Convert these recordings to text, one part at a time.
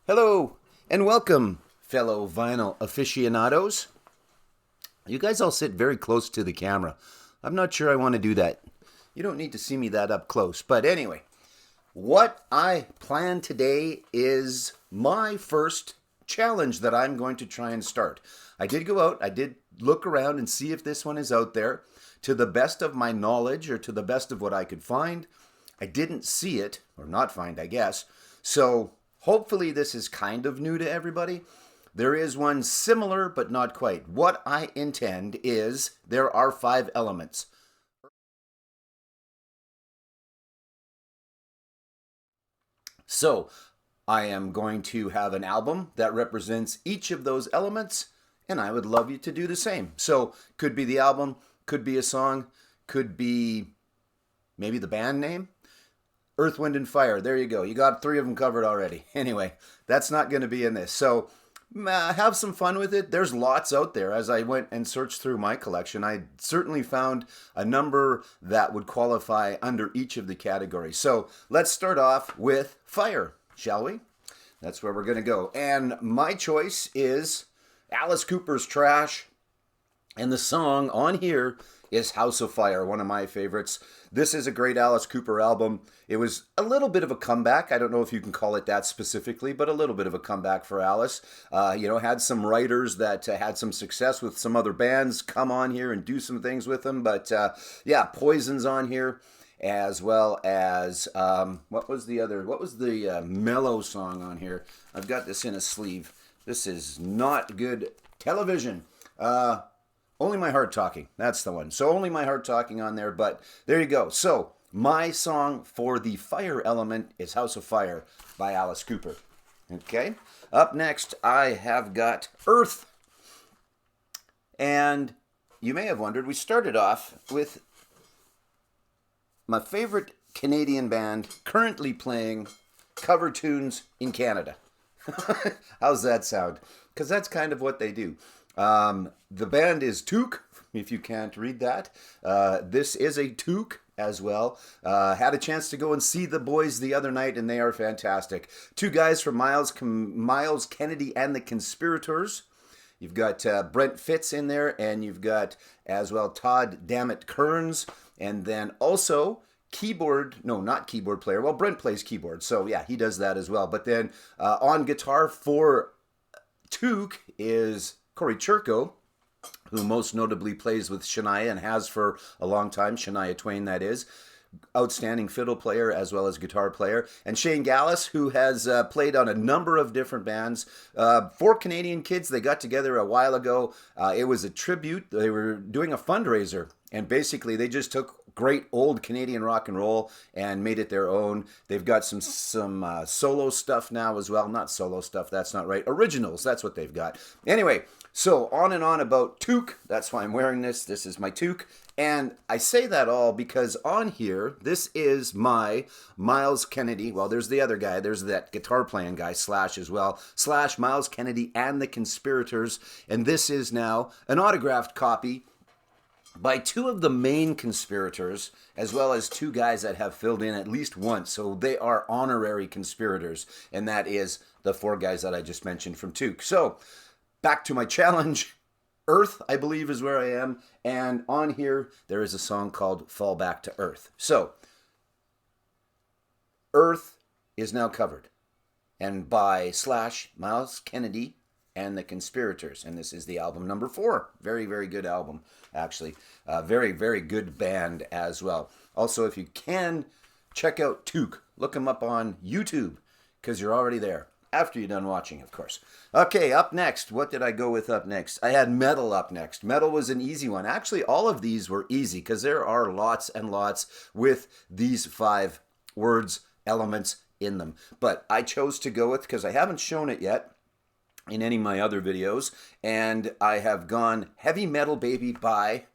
Hello and welcome, fellow vinyl aficionados. You guys all sit very close to the camera. I'm not sure I want to do that. You don't need to see me that up close. But anyway, what I plan today is my first challenge that I'm going to try and start. I did go out, I did look around and see if this one is out there. To the best of my knowledge, or to the best of what I could find, I didn't see it, or not find, I guess. So hopefully this is kind of new to everybody. There is one similar, but not quite. What I intend is there are 5 elements. So I am going to have an album that represents each of those elements, and I would love you to do the same. So could be the album, could be a song, could be maybe the band name. Earth, Wind, and Fire. There you go. You got 3 of them covered already. Anyway, that's not going to be in this. So have some fun with it. There's lots out there. As I went and searched through my collection, I certainly found a number that would qualify under each of the categories. So let's start off with Fire, shall we? That's where we're going to go. And my choice is Alice Cooper's Trash. And the song on here is House of Fire, one of my favorites. This is a great Alice Cooper album. It was a little bit of a comeback. I don't know if you can call it that specifically, but a little bit of a comeback for Alice. Had some writers that had some success with some other bands come on here and do some things with them. But Poison's on here, as well as what was the mellow song on here? I've got this in a sleeve. This is not good television. Only My Heart Talking. That's the one. So Only My Heart Talking on there, but there you go. So my song for the fire element is House of Fire by Alice Cooper. Okay. Up next, I have got Earth. And you may have wondered, we started off with my favorite Canadian band currently playing cover tunes in Canada. How's that sound? Because that's kind of what they do. The band is Took, if you can't read that. This is a Took as well. Had a chance to go and see the boys the other night, and they are fantastic. 2 guys from Miles Kennedy and the Conspirators. You've got Brent Fitz in there, and you've got as well Todd Dammit Kearns, and then also not keyboard player. Well, Brent plays keyboard, so yeah, he does that as well. But then on guitar for Took is Corey Churko, who most notably plays with Shania and has for a long time, Shania Twain that is. Outstanding fiddle player as well as guitar player. And Shane Gallus, who has played on a number of different bands. 4 Canadian kids, they got together a while ago. It was a tribute. They were doing a fundraiser, and basically they just took great old Canadian rock and roll and made it their own. They've got some solo stuff now as well. Not solo stuff, that's not right. Originals, that's what they've got. Anyway, so on and on about Took. That's why I'm wearing this. This is my Took. And I say that all because on here, this is my Miles Kennedy. Well, there's the other guy. There's that guitar playing guy, Slash as well. Slash, Miles Kennedy, and the Conspirators. And this is now an autographed copy by 2 of the main conspirators, as well as 2 guys that have filled in at least once. So they are honorary conspirators. And that is the 4 guys that I just mentioned from Took. So back to my challenge. Earth, I believe, is where I am. And on here, there is a song called Fall Back to Earth. So, Earth is now covered. And by Slash, Miles Kennedy, and the Conspirators. And this is the album number 4. Very, very good album, actually. Very, very good band as well. Also, if you can, check out Took. Look them up on YouTube, because you're already there. After you're done watching, of course. Okay, up next. What did I go with up next? I had Metal up next. Metal was an easy one. Actually, all of these were easy because there are lots and lots with these 5 words, elements in them. But I chose to go with, because I haven't shown it yet in any of my other videos, and I have gone Heavy Metal Baby by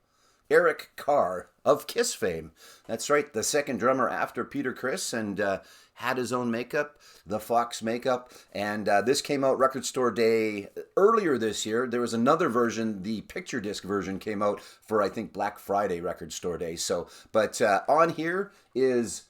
Eric Carr of Kiss fame. That's right, the second drummer after Peter Criss, and had his own makeup, the Fox makeup, and this came out Record Store Day earlier this year. There was another version, the picture disc version came out for, I think, Black Friday Record Store Day. So, but on here is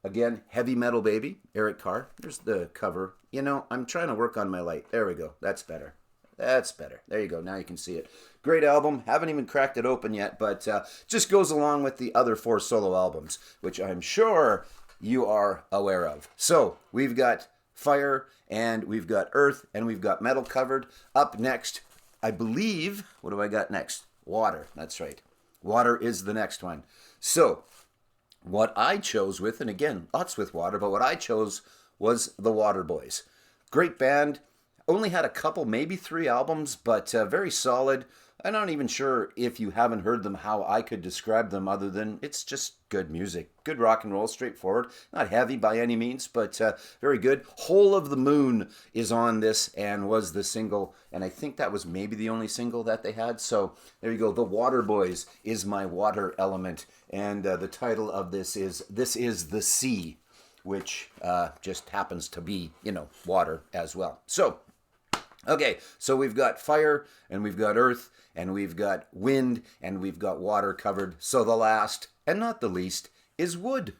Again, Heavy Metal Baby, Eric Carr. There's the cover. You know, I'm trying to work on my light. There we go. That's better. That's better. There you go. Now you can see it. Great album. Haven't even cracked it open yet, but just goes along with the other 4 solo albums, which I'm sure you are aware of. So we've got Fire, and we've got Earth, and we've got Metal covered. Up next, I believe, what do I got next? Water. That's right. Water is the next one. So what I chose with, and again, lots with Water, but what I chose was the Waterboys. Great band. Only had a couple, maybe 3 albums, but very solid. I'm not even sure if you haven't heard them how I could describe them other than it's just good music. Good rock and roll, straightforward. Not heavy by any means, but very good. Whole of the Moon is on this and was the single, and I think that was maybe the only single that they had. So there you go. The Waterboys is my water element, and the title of this is the Sea, which just happens to be, you know, water as well. So okay, so we've got fire, and we've got earth, and we've got wind, and we've got water covered. So the last, and not the least, is wood.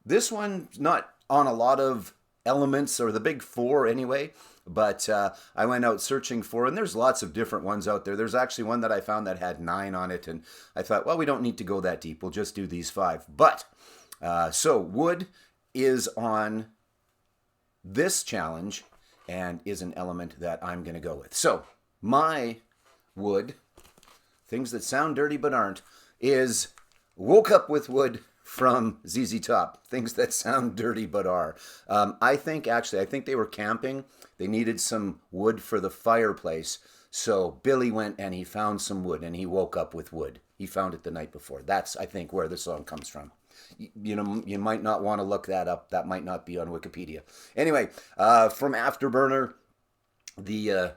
This one's not on a lot of elements, or the big 4 anyway, but I went out searching for, and there's lots of different ones out there. There's actually one that I found that had 9 on it, and I thought, well, we don't need to go that deep. We'll just do these 5. But, so wood is on this challenge, and is an element that I'm going to go with. So, my wood, things that sound dirty but aren't, is Woke Up With Wood from ZZ Top. Things that sound dirty but are. I think they were camping. They needed some wood for the fireplace. So, Billy went and he found some wood, and he woke up with wood. He found it the night before. That's, I think, where the song comes from. You know, you might not want to look that up. That might not be on Wikipedia. Anyway, from Afterburner, the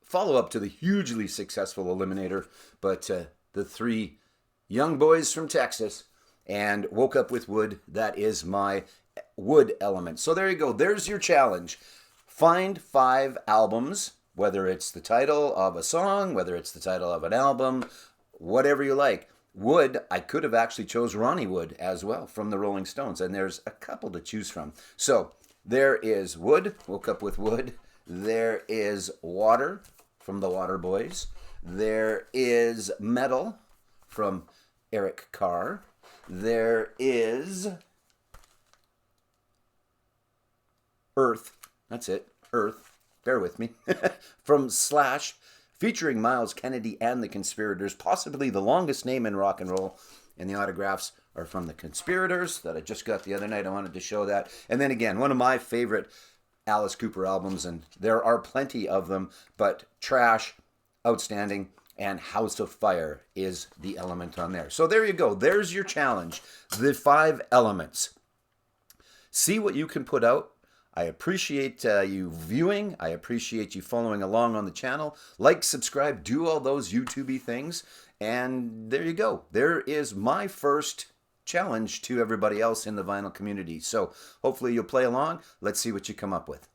follow-up to the hugely successful Eliminator, but the 3 young boys from Texas, and Woke Up With Wood. That is my wood element. So there you go. There's your challenge. Find 5 albums, whether it's the title of a song, whether it's the title of an album, whatever you like. Wood, I could have actually chose Ronnie Wood as well from the Rolling Stones, and there's a couple to choose from. So there is Wood, Woke Up With Wood. There is Water from the Waterboys. There is Metal from Eric Carr. There is Earth. That's it, Earth. Bear with me. From Slash, featuring Miles Kennedy and the Conspirators, possibly the longest name in rock and roll. And the autographs are from the Conspirators that I just got the other night. I wanted to show that. And then again, one of my favorite Alice Cooper albums, and there are plenty of them, but Trash, outstanding, and House of Fire is the element on there. So there you go. There's your challenge. The 5 elements. See what you can put out. I appreciate you viewing. I appreciate you following along on the channel. Like, subscribe, do all those YouTube-y things. And there you go. There is my first challenge to everybody else in the vinyl community. So hopefully you'll play along. Let's see what you come up with.